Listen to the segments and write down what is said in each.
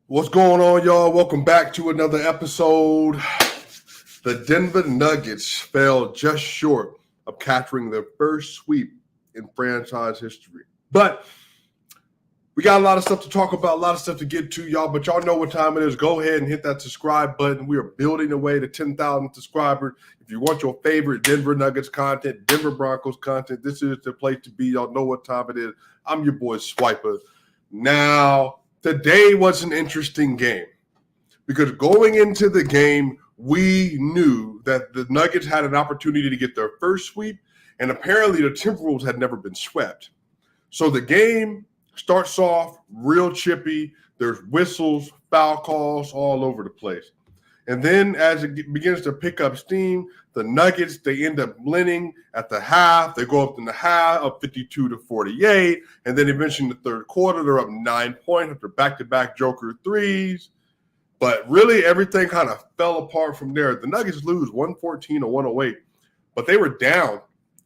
What's going on, y'all? Welcome back to another episode. The Denver Nuggets fell just short of capturing their first sweep in franchise history. But we got a lot of stuff to talk about, a lot of stuff to get to, y'all. But y'all know what time it is. Go ahead and hit that subscribe button. We are building away to 10,000 subscribers. If you want your favorite Denver Nuggets content, Denver Broncos content, this is the place to be. Y'all know what time it is. I'm your boy, Swipa. Now, today was an interesting game because going into the game, we knew that the Nuggets had an opportunity to get their first sweep, and apparently the Timberwolves had never been swept. So the game starts off real chippy. There's whistles, foul calls all over the place. And then as it begins to pick up steam, the Nuggets, they end up winning at the half. They go up in the half, up 52-48. And then eventually in the third quarter, they're up 9 points after back-to-back Joker threes. But really everything kind of fell apart from there. The Nuggets lose 114-108, but they were down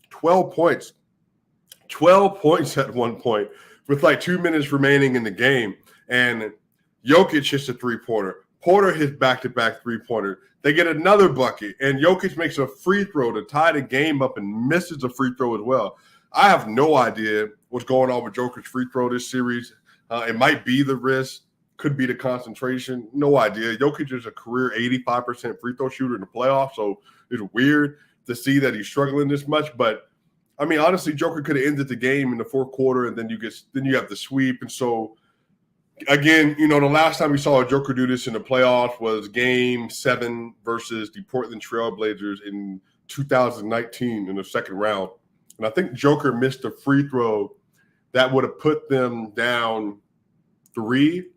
12 points. 12 points at one point with like 2 minutes remaining in the game. And Jokic hits a three-pointer. Porter hits back-to-back three-pointer. They get another bucket, and Jokic makes a free throw to tie the game up and misses a free throw as well. I have no idea what's going on with Jokic's free throw this series. It might be the wrist, could be the concentration. No idea. Jokic is a career 85% free throw shooter in the playoffs, so it's weird to see that he's struggling this much. But, I mean, honestly, Joker could have ended the game in the fourth quarter, and then you have the sweep. And so, again, the last time we saw a Joker do this in the playoffs was Game 7 versus the Portland Trailblazers in 2019 in the second round. And I think Joker missed a free throw that would have put them down 3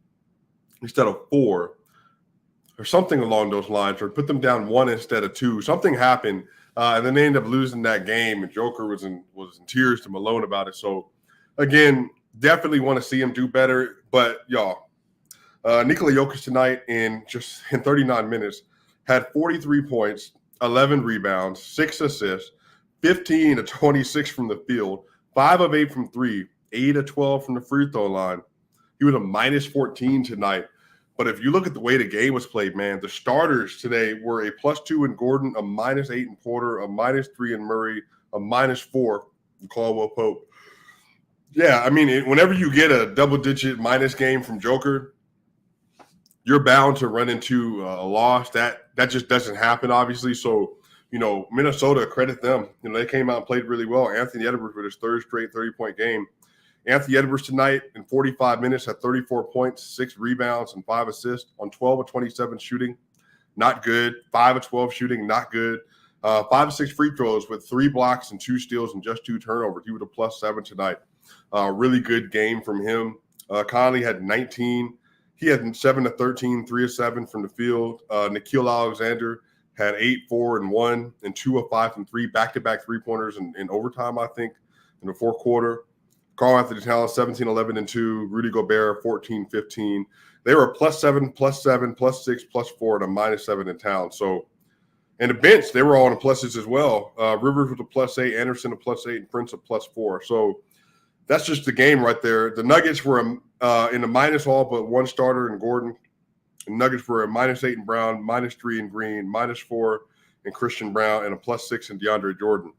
instead of 4 or something along those lines, or put them down 1 instead of 2. Something happened, and then they ended up losing that game, and Joker was in tears to Malone about it. So, again, definitely want to see him do better. But, y'all, Nikola Jokic tonight in 39 minutes had 43 points, 11 rebounds, 6 assists, 15 of 26 from the field, 5 of 8 from 3, 8 of 12 from the free throw line. He was a minus 14 tonight. But if you look at the way the game was played, man, the starters today were a +2 in Gordon, a -8 in Porter, a -3 in Murray, a -4 in Caldwell Pope. Yeah, I mean, whenever you get a double-digit minus game from Joker, you're bound to run into a loss. That just doesn't happen, obviously. So, Minnesota, credit them. They came out and played really well. Anthony Edwards with his third straight 30-point game. Anthony Edwards tonight in 45 minutes had 34 points, 6 rebounds, and 5 assists on 12 of 27 shooting. Not good. 5 of 12 shooting, not good. 5 of 6 free throws with 3 blocks and 2 steals and just 2 turnovers. He was a +7 tonight. Really good game from him. Conley had 19. He had 7 of 13, 3 of 7 from the field. Nickeil Alexander had 8, 4, and 1, and 2 of 5 from 3, back-to-back three-pointers in overtime, I think, in the fourth quarter. Karl-Anthony Towns, 17, 11, and 2. Rudy Gobert, 14, 15. They were +7, +7, +6, +4, and a -7 in Towns. So, and the bench, they were all in the pluses as well. Rivers with a +8, Anderson a +8, and Prince a +4. So that's just the game right there. The Nuggets were in the minus all but one starter in Gordon. The Nuggets were a -8 in Brown, -3 in Green, -4 in Christian Brown, and a +6 in DeAndre Jordan.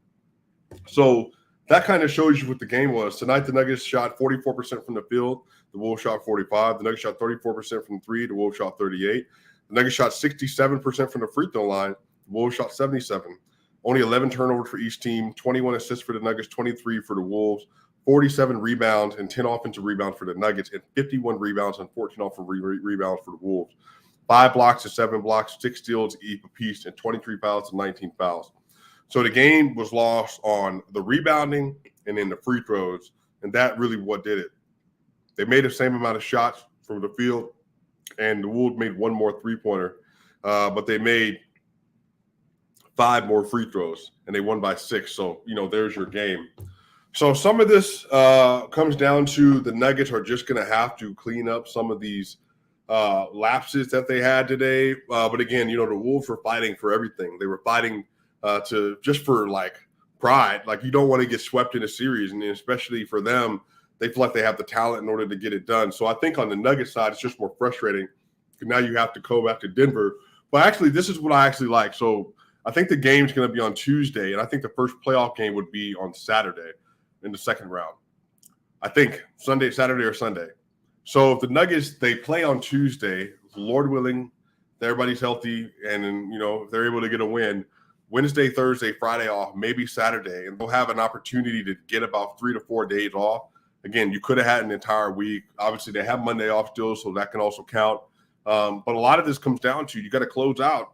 So that kind of shows you what the game was. Tonight, the Nuggets shot 44% from the field. The Wolves shot 45. The Nuggets shot 34% from 3. The Wolves shot 38. The Nuggets shot 67% from the free throw line. The Wolves shot 77. Only 11 turnovers for each team, 21 assists for the Nuggets, 23 for the Wolves, 47 rebounds and 10 offensive rebounds for the Nuggets, and 51 rebounds and 14 offensive rebounds for the Wolves. 5 blocks and 7 blocks, 6 steals apiece, and 23 fouls and 19 fouls. So the game was lost on the rebounding and in the free throws, and that really what did it. They made the same amount of shots from the field, and the Wolves made 1 more three-pointer, but they made 5 more free throws, and they won by 6. So, there's your game. So some of this comes down to the Nuggets are just going to have to clean up some of these lapses that they had today. But again, the Wolves were fighting for everything. They were fighting for pride. Like, you don't want to get swept in a series, and especially for them, they feel like they have the talent in order to get it done. So I think on the Nuggets side, it's just more frustrating Now you have to go back to Denver. But actually, this is what I actually like. So I think the game's going to be on Tuesday, and I think the first playoff game would be on Saturday in the second round. I think Saturday or Sunday. So if the Nuggets, they play on Tuesday, Lord willing, everybody's healthy, and then, if they're able to get a win, Wednesday, Thursday, Friday off, maybe Saturday, and they'll have an opportunity to get about 3 to 4 days off. Again, you could have had an entire week. Obviously, they have Monday off still, so that can also count. But a lot of this comes down to you got to close out.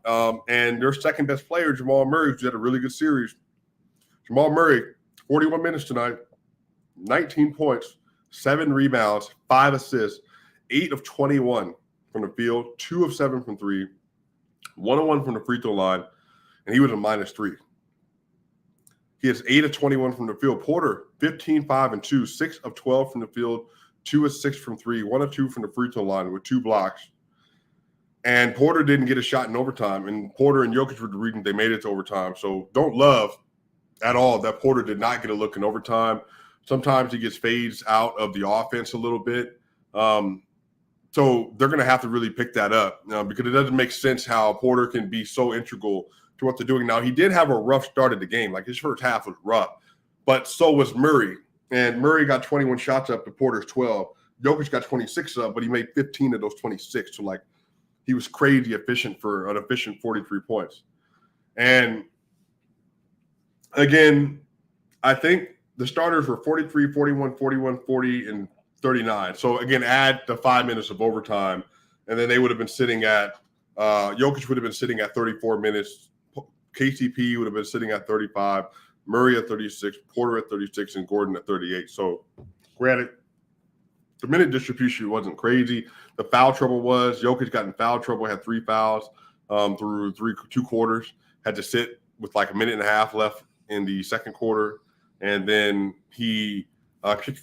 And their second best player, Jamal Murray, who's had a really good series. Jamal Murray, 41 minutes tonight, 19 points, 7 rebounds, 5 assists, 8 of 21 from the field, 2 of 7 from 3, 1 of 1 from the free throw line, and he was a -3. He has 8 of 21 from the field. Porter, 15, 5, and 2, 6 of 12 from the field, 2 of 6 from 3, 1 of 2 from the free throw line with 2 blocks. And Porter didn't get a shot in overtime, and Porter and Jokic were the reason they made it to overtime. So don't love at all that Porter did not get a look in overtime. Sometimes he gets fades out of the offense a little bit. So they're going to have to really pick that up because it doesn't make sense how Porter can be so integral to what they're doing. Now, he did have a rough start of the game. Like, his first half was rough, but so was Murray. And Murray got 21 shots up to Porter's 12. Jokic got 26 up, but he made 15 of those 26. So, like, he was crazy efficient for an efficient 43 points. And, again, I think the starters were 43, 41, 41, 40, and 39. So, again, add the 5 minutes of overtime, and then they would have been sitting at Jokic would have been sitting at 34 minutes. KCP would have been sitting at 35, Murray at 36, Porter at 36, and Gordon at 38. So, granted, the minute distribution wasn't crazy. The foul trouble was. Jokic got in foul trouble, had 3 fouls through 2 quarters, had to sit with like a minute and a half left in the second quarter. And then he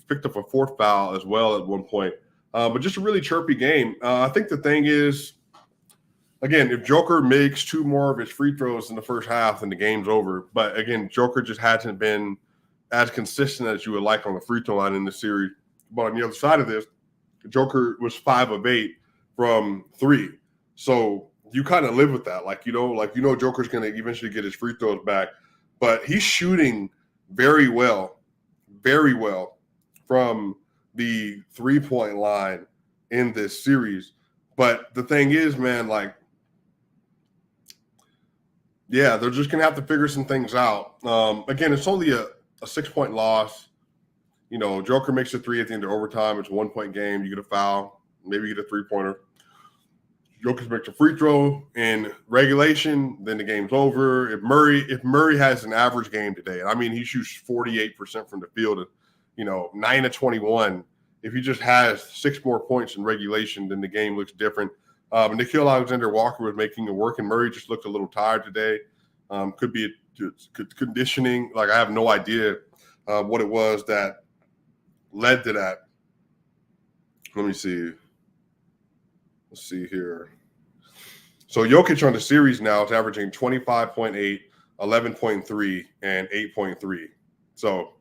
picked up a 4th foul as well at one point. But just a really chirpy game. I think the thing is, again, if Joker makes 2 more of his free throws in the first half, then the game's over. But, again, Joker just hasn't been as consistent as you would like on the free throw line in the series. But on the other side of this, Joker was 5 of 8 from 3. So you kind of live with that. Joker's going to eventually get his free throws back. But he's shooting very well from the 3-point line in this series. But the thing is, man, they're just going to have to figure some things out. Again, it's only a 6-point loss. Joker makes a 3 at the end of overtime. It's a 1-point game. You get a foul. Maybe you get a 3-pointer. Jokic makes a free throw in regulation, then the game's over. If Murray has an average game today, and I mean he shoots 48% from the field, 9 of 21. If he just has 6 more points in regulation, then the game looks different. Nickeil Alexander-Walker was making it work, and Murray just looked a little tired today. Could be conditioning. I have no idea what it was that led to that. Let me see. Let's see here. So Jokic on the series now is averaging 25.8, 11.3, and 8.3. So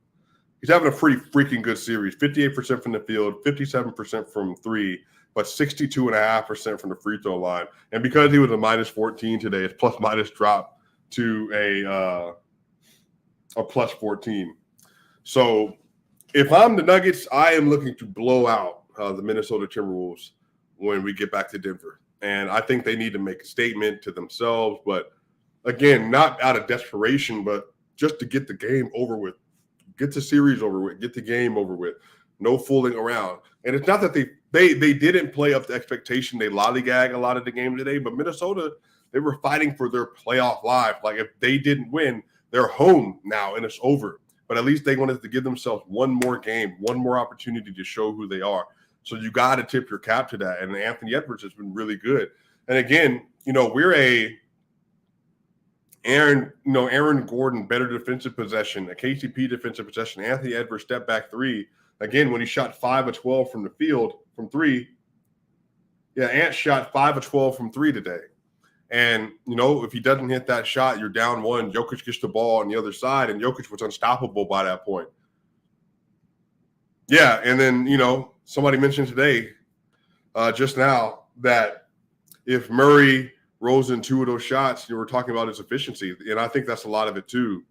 he's having a pretty freaking good series. 58% from the field, 57% from 3, but 62.5% from the free throw line. And because he was a -14 today, his plus-minus dropped to a +14. So if I'm the Nuggets, I am looking to blow out the Minnesota Timberwolves when we get back to Denver. And I think they need to make a statement to themselves. But, again, not out of desperation, but just to get the game over with. Get the series over with. Get the game over with. No fooling around. And it's not that they didn't play up to expectation. They lollygag a lot of the game today. But Minnesota, they were fighting for their playoff life. If they didn't win, they're home now and it's over. But at least they wanted to give themselves one more game, one more opportunity to show who they are. So you got to tip your cap to that. And Anthony Edwards has been really good. And again, we're Aaron Gordon, better defensive possession, a KCP defensive possession. Anthony Edwards step back 3. Again, when he shot 5 of 12 from the field from 3. Yeah, Ant shot 5 of 12 from 3 today. And, if he doesn't hit that shot, you're down 1. Jokic gets the ball on the other side, and Jokic was unstoppable by that point. Yeah, and then, somebody mentioned today just now that if Murray rolls in 2 of those shots, we're talking about his efficiency. And I think that's a lot of it too,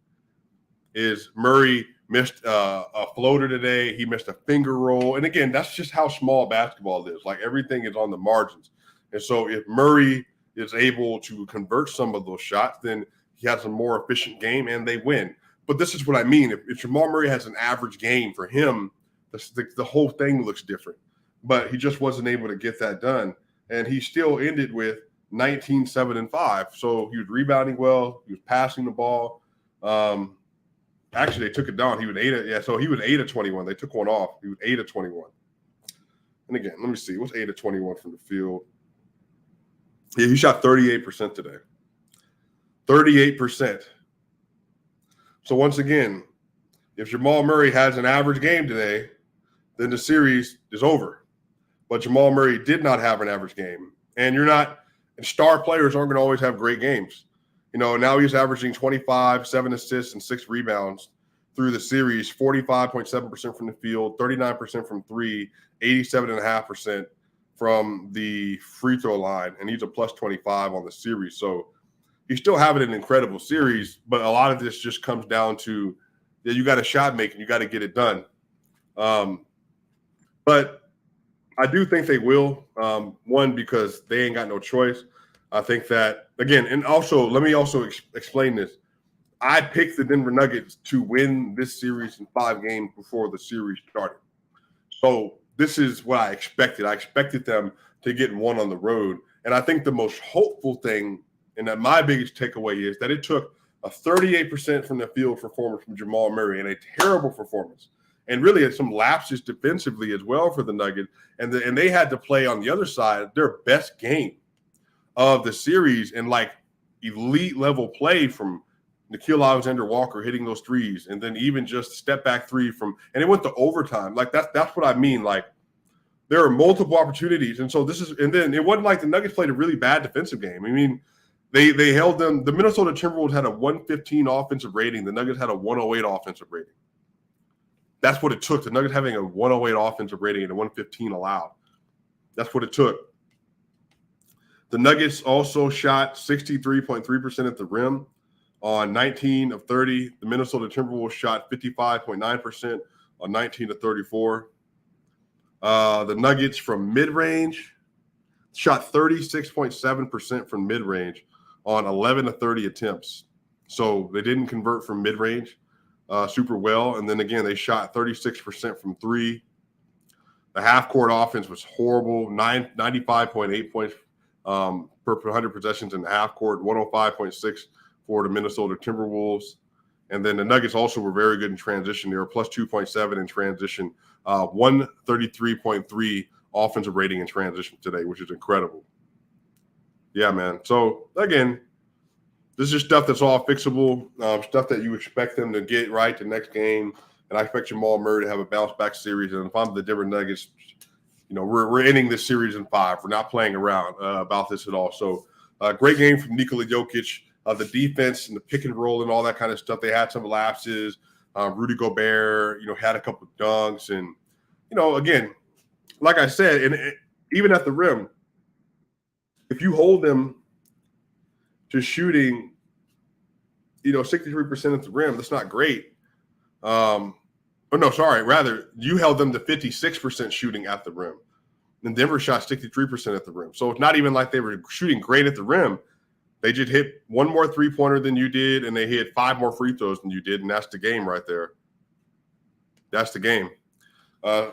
is Murray missed a floater today. He missed a finger roll. And again, that's just how small basketball is. Like everything is on the margins. And so if Murray is able to convert some of those shots, then he has a more efficient game and they win. But this is what I mean. If Jamal Murray has an average game for him, the whole thing looks different. But he just wasn't able to get that done. And he still ended with 19, 7, and 5. So he was rebounding well. He was passing the ball. Actually, they took it down. He was 8 of 21. They took one off. He was 8 of 21. And again, let me see. What's 8 of 21 from the field? Yeah, he shot 38% today. 38%. So once again, if Jamal Murray has an average game today, then the series is over. But Jamal Murray did not have an average game. And star players aren't going to always have great games. Now he's averaging 25, 7 assists, and 6 rebounds through the series, 45.7% from the field, 39% from 3, 87.5% from the free throw line, and he's a plus 25 on the series. So he's still having an incredible series, but a lot of this just comes down to that you got a shot making, you got to get it done. But I do think they will. One, because they ain't got no choice. I think that, again, and also let me also explain this. I picked the Denver Nuggets to win this series in 5 games before the series started. So this is what I expected. I expected them to get one on the road. And I think the most hopeful thing, and that my biggest takeaway is that it took a 38% from the field performance from Jamal Murray and a terrible performance. And really had some lapses defensively as well for the Nuggets. And they had to play on the other side their best game of the series and like elite level play from Nickeil Alexander-Walker hitting those threes, and then even just step back 3 and it went to overtime. Like that's what I mean. Like there are multiple opportunities. And so and then it wasn't like the Nuggets played a really bad defensive game. I mean, they held them. The Minnesota Timberwolves had a 115 offensive rating. The Nuggets had a 108 offensive rating. That's what it took. The Nuggets having a 108 offensive rating and a 115 allowed. That's what it took. The Nuggets also shot 63.3% at the rim on 19 of 30. The Minnesota Timberwolves shot 55.9% on 19 of 34. The Nuggets from mid-range shot 36.7% from mid-range on 11 of 30 attempts. So they didn't convert from mid-range super well. And then again, they shot 36% from 3. The half-court offense was horrible, 95.8 points per 100 possessions in the half-court, 105.6 for the Minnesota Timberwolves. And then the Nuggets also were very good in transition. They were plus 2.7 in transition, 133.3 offensive rating in transition today, which is incredible. Yeah, man. So, again, this is just stuff that's all fixable, stuff that you expect them to get right the next game. And I expect Jamal Murray to have a bounce-back series. And if I'm the Denver Nuggets, we're ending this series in 5. We're not playing around about this at all. So, great game from Nikola Jokic. The defense and the pick and roll and all that kind of stuff. They had some lapses. Rudy Gobert, had a couple of dunks. And, again, like I said, and even at the rim, if you hold them to shooting, 63% at the rim, that's not great. Rather, you held them to 56% shooting at the rim. And Denver shot 63% at the rim. So it's not even like they were shooting great at the rim. They just hit one more three-pointer than you did, and they hit 5 more free throws than you did, and that's the game right there. That's the game.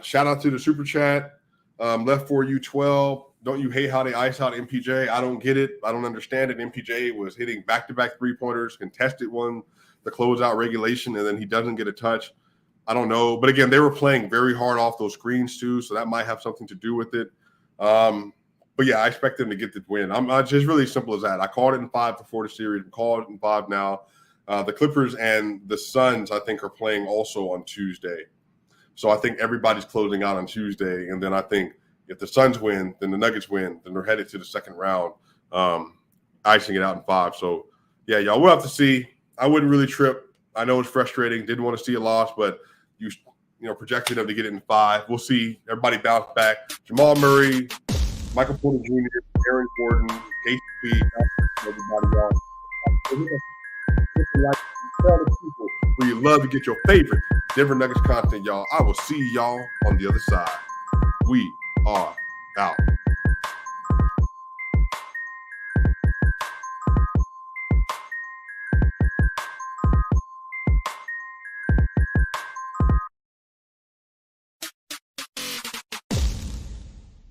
Shout out to the Super Chat. Left for you 12. Don't you hate how they ice out MPJ? I don't get it. I don't understand it. MPJ was hitting back-to-back three-pointers, contested one, the closeout regulation, and then he doesn't get a touch. I don't know. But, again, they were playing very hard off those screens too, so that might have something to do with it. But, yeah, I expect them to get the win. I'm just really simple as that. I called it in 5 before the series. I called it in 5 now. The Clippers and the Suns, I think, are playing also on Tuesday. So I think everybody's closing out on Tuesday. And then I think if the Suns win, then the Nuggets win, then they're headed to the second round, icing it out in 5. So, yeah, y'all, we'll have to see. I wouldn't really trip. I know it's frustrating. Didn't want to see a loss, but you projected them to get it in 5. We'll see. Everybody bounce back. Jamal Murray, Michael Porter Jr., Aaron Gordon, KCP, everybody else. Like, tell the people where you love to get your favorite Denver Nuggets content, y'all. I will see y'all on the other side. We are out.